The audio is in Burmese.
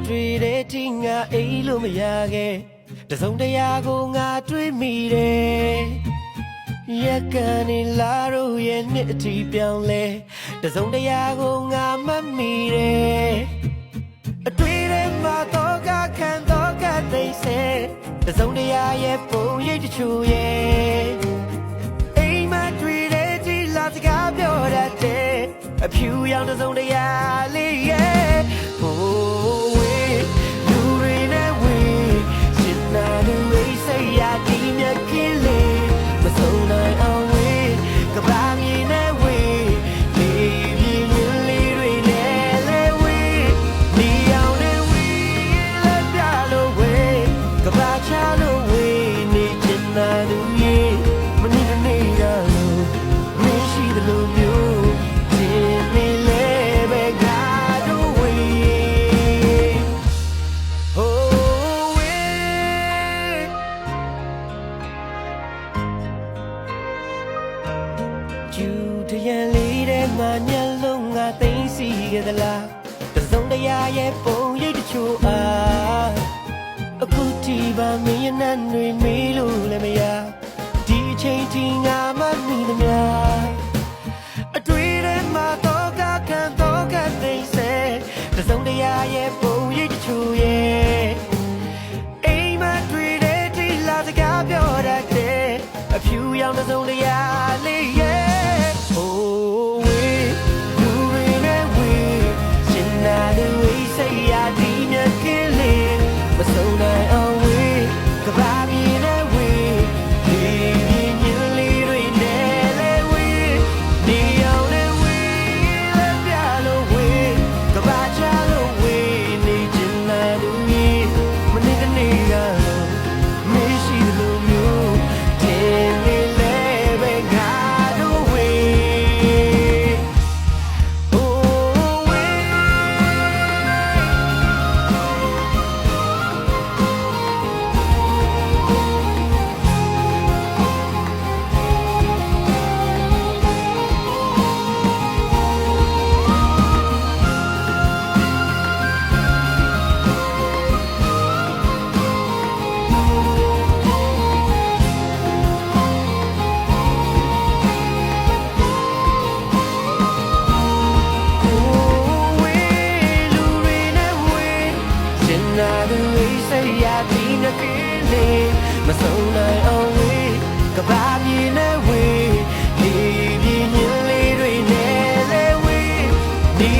တွေ့တဲ့ဒီငါအိမ်လို့မရခဲ့တစုံတရာကိုငါတွေ့မိတယ်ရက်ကနေလာတော့ရဲ့နှစ်အထိပြောင်းလဲတစုံတရာကိုငါမှတ်မိတယ်အတွေ့ထဲမှာတော့ကခံတော့ကသိစေတစုံတရာရဲ့ပုံရိပ်တချို့ရဲ့အိမ်မှာတွေ့တဲ့ဒီလာစကားပြောတတ်တဲ့အဖြူရောင်တစုံတရာလေးရဲ့ဟိုးဝေးလူတွေနဲ့ဝေးရှင်နာလူဝေးစိတ်ရဒီမြတ်ကင်းလေးမဆုံးနိုင်အောင်ဝေးကဘာမြင်နဲ့ဝေးလေးပြင်းရင်းလေးတွေနဲ့လဲဝေးဒီအောင်နဲ့ဝေးလက်ပြလို့ဝေးကဘာချလို့ဝေးနေချင်နာလူရဲ့မနေနေရလို့မရှိသလိုမျိုးကျူတရန်လေးထဲမှာညလုံးငါသိမ့်စီခဲ့သလားတစုံတရာရဲ့ပုံရိပ်တချို့အားအခုဒီပါမင်းရဲ့နတ်တွေမေးလို့လည်းမရဒီအချိန်ထိငါမမိသမျှအတွေ့ထဲမှာတော့ကခံတော့ကသိစေတစုံတရာရဲ့ပုံရိပ်တချို့ရဲ့အိမ်မှာတွေ့တဲ့ဒီလာစကားပြောတတ်တဲ့အဖြူရောင်တစုံတရာလေးရဲ့မဆုံးနိုင်အောင်ဝေးကဘာမြေနဲ့ဝေးဒီပြင်းရင်းလေးတွေနဲ့လဲဝေးဒီ